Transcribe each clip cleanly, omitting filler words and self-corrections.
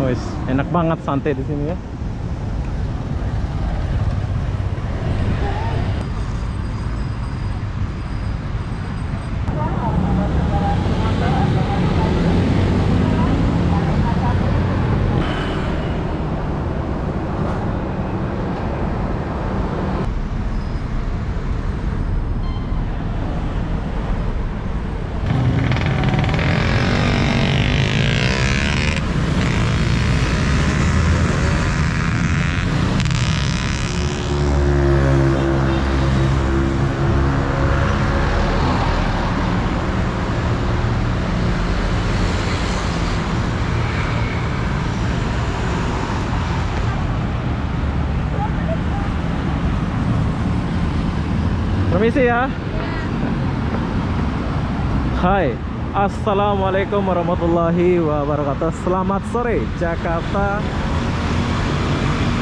Wis, enak banget santai di sini ya. Permisi ya. Hai, assalamualaikum warahmatullahi wabarakatuh. Selamat sore Jakarta,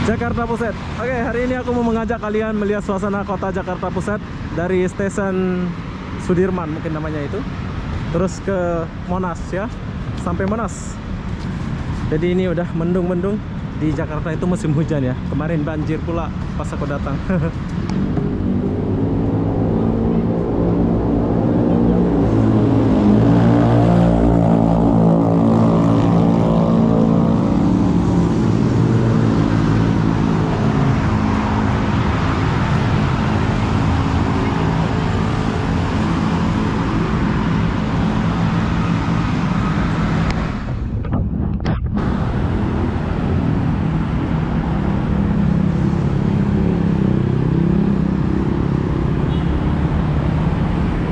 Jakarta Pusat. Oke, hari ini aku mau mengajak kalian melihat suasana kota Jakarta Pusat dari stasiun Sudirman mungkin namanya itu, terus ke Monas ya, sampai Monas. Jadi ini udah mendung-mendung. Di Jakarta itu musim hujan ya. Kemarin banjir pula pas aku datang.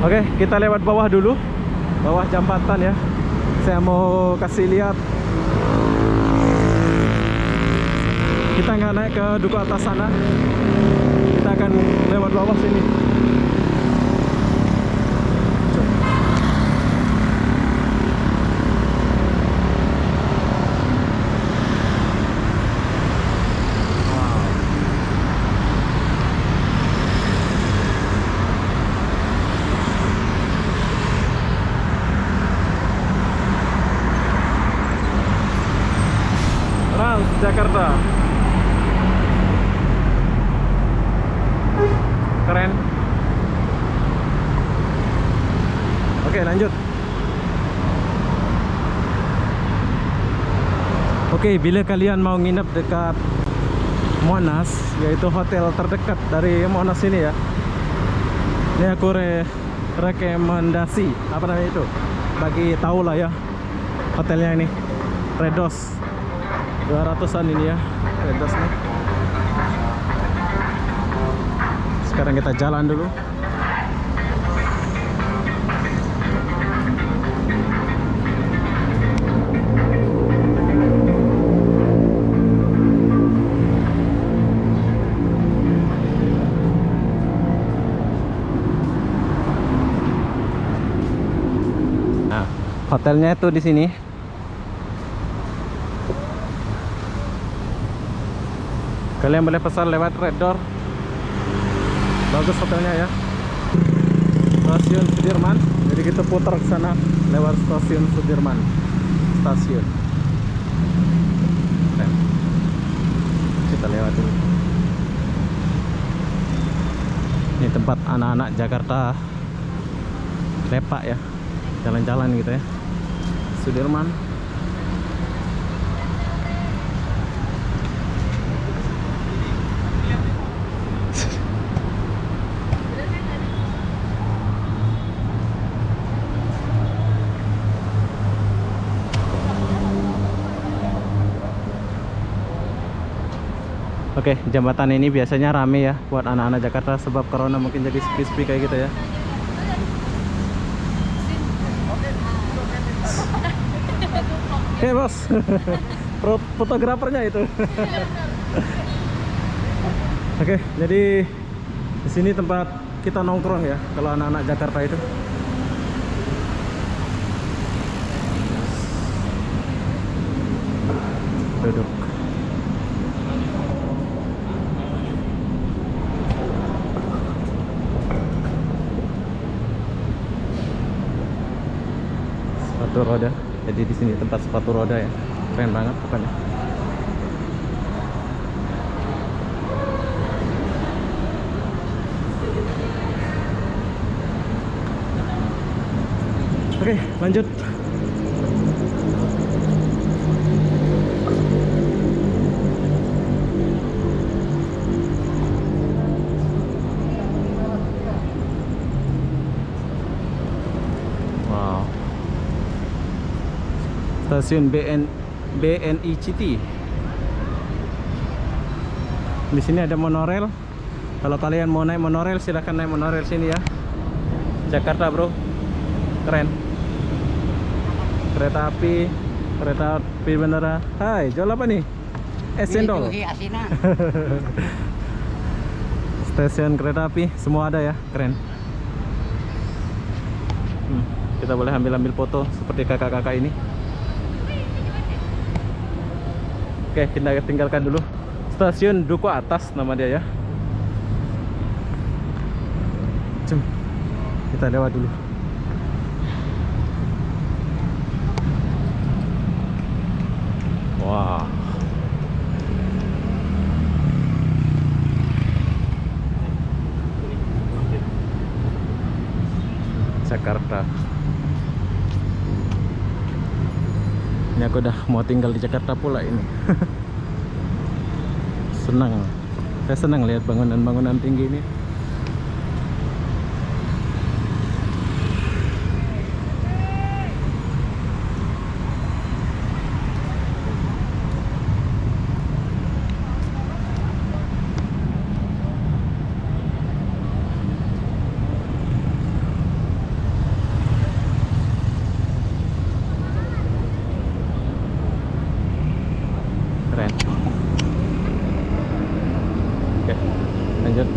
Oke, kita lewat bawah dulu, bawah jembatan ya. Saya mau kasih lihat. Kita nggak naik ke duku atas sana, kita akan lewat bawah sini. Jakarta keren. Oke, lanjut. Oke, bila kalian mau nginep dekat Monas, yaitu hotel terdekat dari Monas ini ya, ini aku rekomendasi apa namanya itu, bagi tahu lah ya, hotelnya ini Redos 200-an ini ya, Redos nih. Sekarang kita jalan dulu. Nah, hotelnya itu di sini. Kalian boleh pesan lewat Red Door. Bagus hotelnya ya. Stasiun Sudirman. Jadi kita putar ke sana lewat stasiun Sudirman. Stasiun. Nah, kita lewat dulu. Ini tempat anak-anak Jakarta lepak ya. Jalan-jalan gitu ya. Sudirman. Oke, jembatan ini biasanya rame ya buat anak-anak Jakarta sebab corona mungkin jadi sepi-sepi kayak gitu ya. Oke, bos. Fotografernya itu. Oke, jadi di sini tempat kita nongkrong ya kalau anak-anak Jakarta itu. Duduk. Sepatu roda. Jadi di sini tempat sepatu roda ya. Keren banget pokoknya. Oke, lanjut. Wow. Stasiun BNI City. Di sini ada monorail. Kalau kalian mau naik monorail, silahkan naik monorail sini ya. Jakarta, bro. Keren. Kereta api bandara. Hai, jual apa nih? Es cendol. Stasiun kereta api, semua ada ya, keren. Kita boleh ambil foto seperti kakak-kakak ini. Oke, kita tinggalkan dulu. Stasiun Duku Atas nama dia ya. Cem, kita lewat dulu. Wah. Jakarta. Ini aku udah mau tinggal di Jakarta pula ini. Senang. Saya senang lihat bangunan-bangunan tinggi ini. Keren. Oke, lanjut.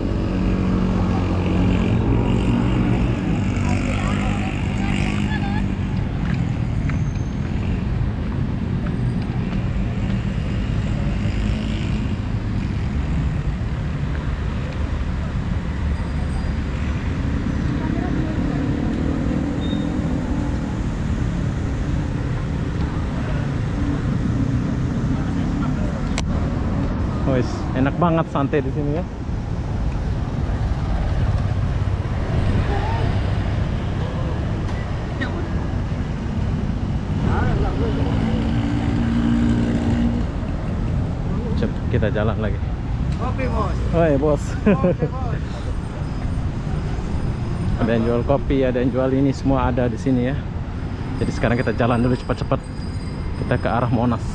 Wes, enak banget santai di sini ya. Cep, kita jalan lagi. Kopi, Bos. Oi, bos. Kopi, Bos. Ada yang jual kopi, ada yang jual ini, semua ada di sini ya. Jadi sekarang kita jalan dulu cepat-cepat. Kita ke arah Monas.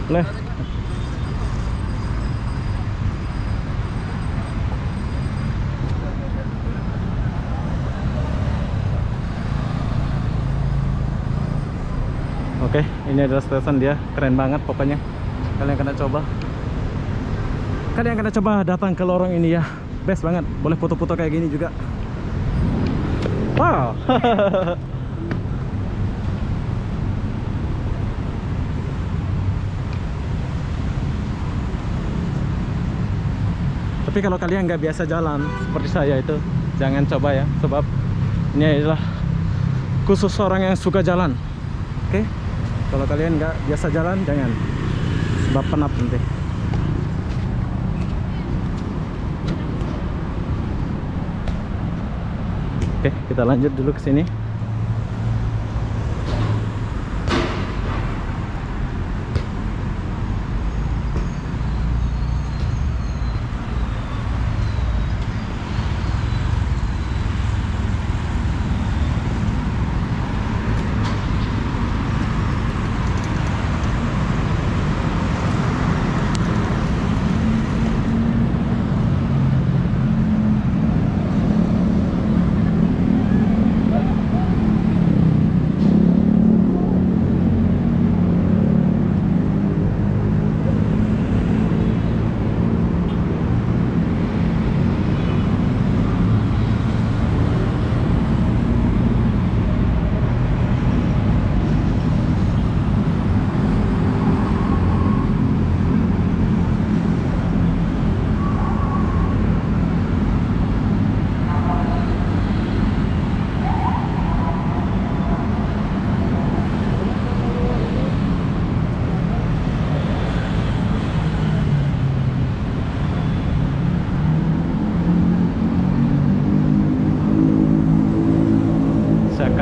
Boleh. Oke, ini adalah stasiun dia, keren banget pokoknya. Kalian kena coba. Kalian kena coba datang ke lorong ini ya. Best banget. Boleh foto-foto kayak gini juga. Wow. Tapi kalau kalian nggak biasa jalan seperti saya itu, jangan coba ya, sebab ini adalah khusus orang yang suka jalan. Oke, kalau kalian nggak biasa jalan, jangan, sebab penat nanti. Oke, kita lanjut dulu ke sini.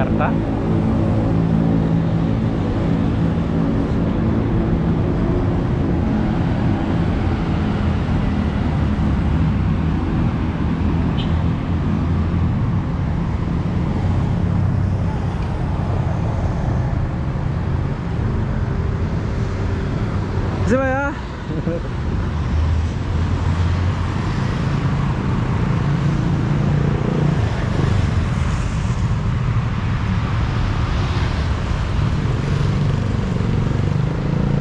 Jakarta. Coba ya.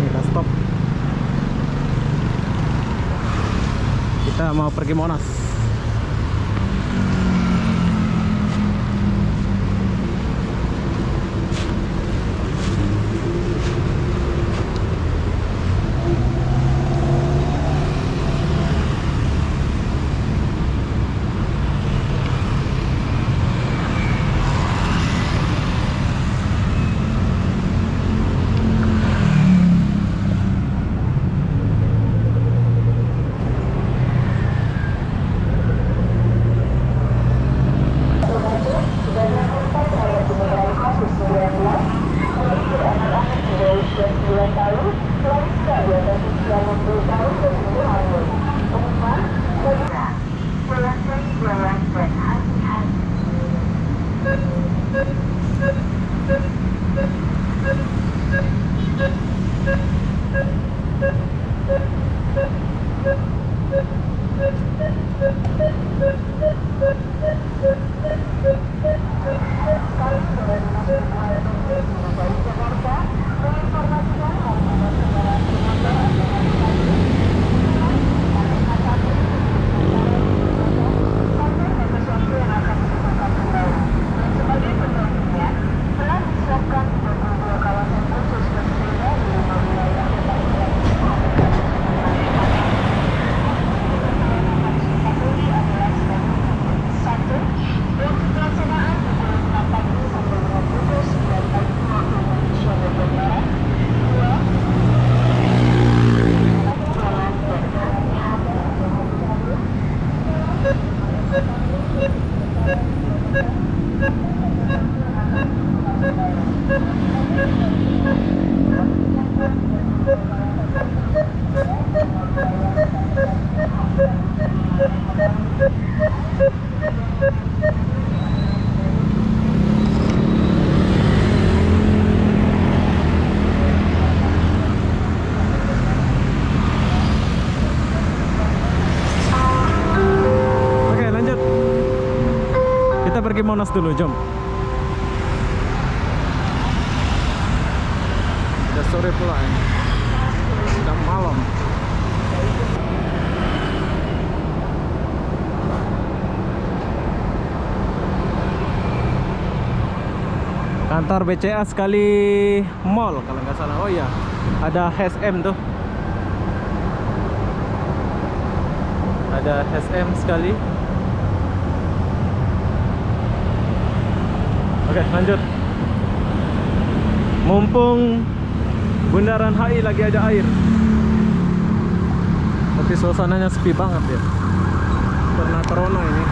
Kita stop. Kita mau pergi Monas. Pergi Monas dulu, jom. Udah sore pula ini. Udah malam. Kantor BCA sekali mall kalau nggak salah. Oh iya, ada HSM tuh. Ada HSM sekali. Oke, lanjut. Mumpung Bundaran HI lagi ada air, tapi suasananya sepi banget ya karena corona ini.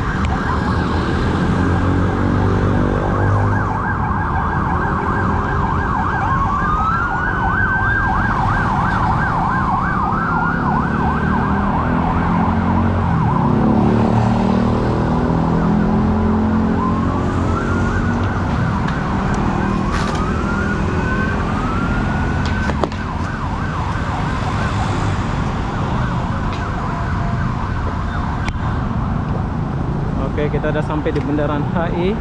Oke, kita udah sampai di Bundaran HI.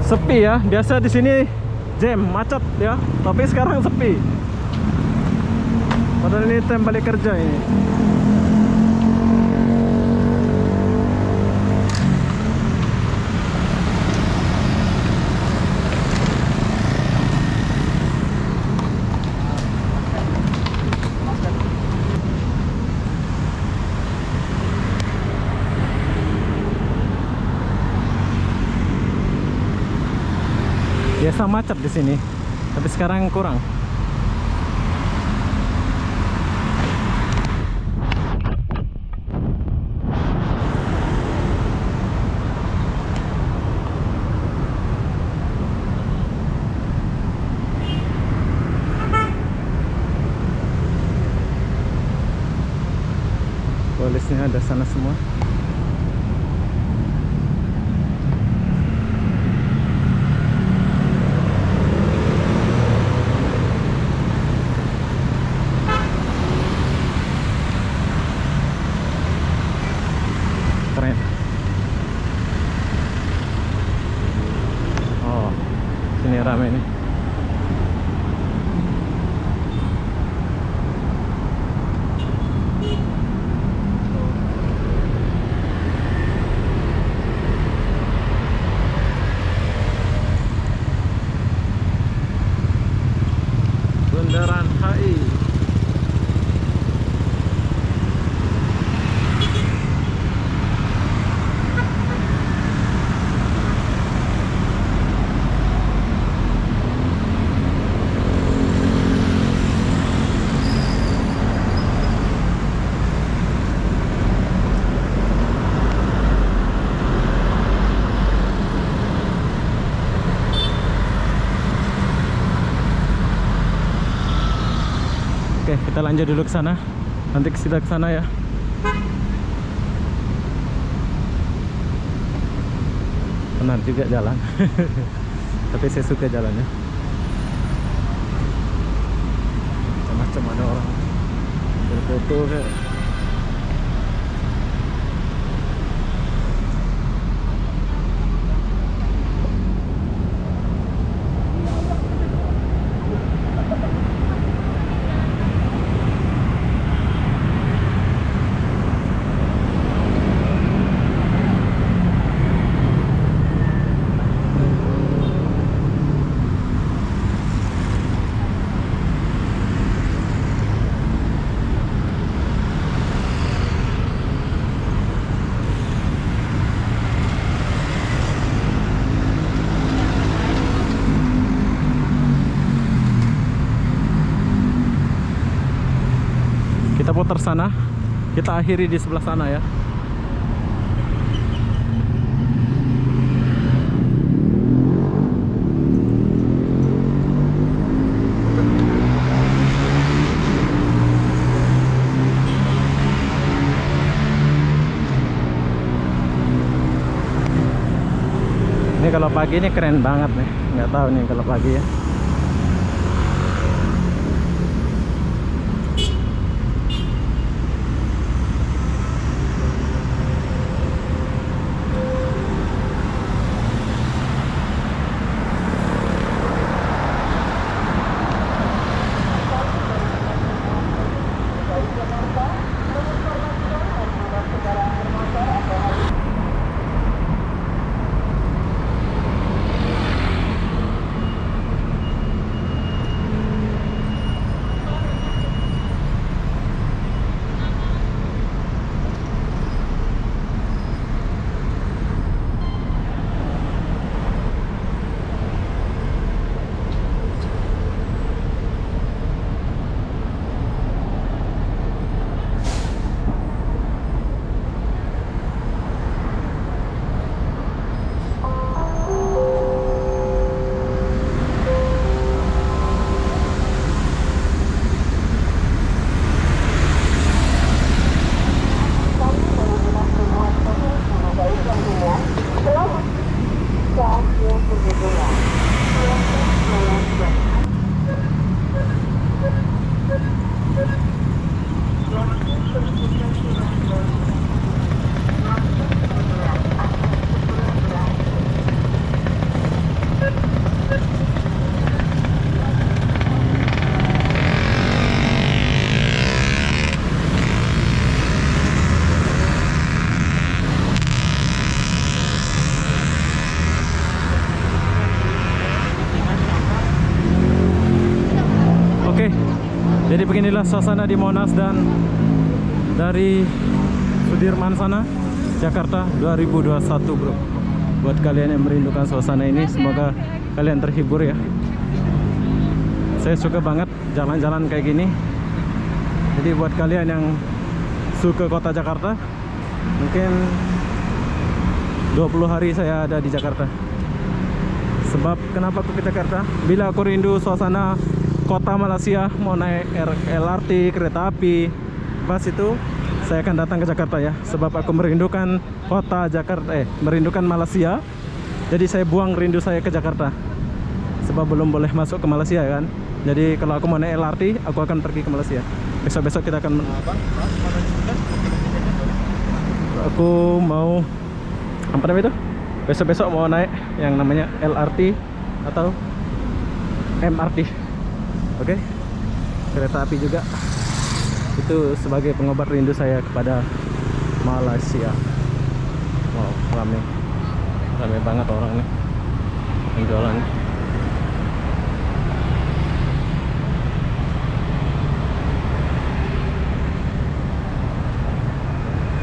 Sepi ya, biasa di sini jam macet ya, tapi sekarang sepi. Padahal ini time balik kerja ini. Biasa macet di sini, tapi sekarang kurang. Polisnya ada sana semua. Keren. Oh, sini rame nih. Bundaran HI. Oke, kita lanjut dulu ke sana. Nanti kita ke sana ya. Benar juga jalan. Tapi saya suka jalannya. Macam-macam ada orang berfoto kayak. Kita putar sana, kita akhiri di sebelah sana ya. Ini kalau pagi ini keren banget nih, nggak tahu nih kalau pagi ya. Jadi beginilah suasana di Monas dan dari Sudirman sana, Jakarta 2021 bro. Buat kalian yang merindukan suasana ini, semoga kalian terhibur ya. Saya suka banget jalan-jalan kayak gini. Jadi buat kalian yang suka kota Jakarta, mungkin 20 hari saya ada di Jakarta. Sebab kenapa aku ke Jakarta? Bila aku rindu suasana kota Malaysia, mau naik LRT, kereta api, pas itu saya akan datang ke Jakarta ya. Sebab aku merindukan kota Jakarta, merindukan Malaysia. Jadi saya buang rindu saya ke Jakarta. Sebab belum boleh masuk ke Malaysia kan. Jadi kalau aku mau naik LRT, aku akan pergi ke Malaysia. Besok-besok kita akan aku mau apa namanya itu? Besok-besok mau naik yang namanya LRT atau MRT. Oke. Kereta api juga. Itu sebagai pengobat rindu saya kepada Malaysia. Wow, ramai. Ramai banget orang nih yang jualan.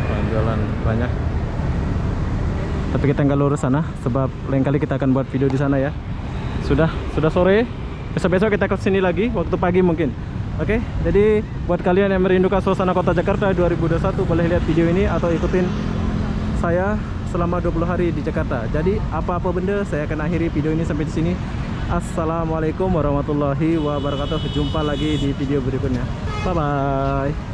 Orang jualan banyak. Tapi kita nggak lurus sana, sebab lain kali kita akan buat video di sana ya. Sudah sore. Besok-besok kita ke sini lagi, waktu pagi mungkin. Oke, jadi buat kalian yang merindukan suasana kota Jakarta 2021, boleh lihat video ini atau ikutin saya selama 20 hari di Jakarta. Jadi apa-apa benda, saya akan akhiri video ini sampai di sini. Assalamualaikum warahmatullahi wabarakatuh. Jumpa lagi di video berikutnya. Bye bye.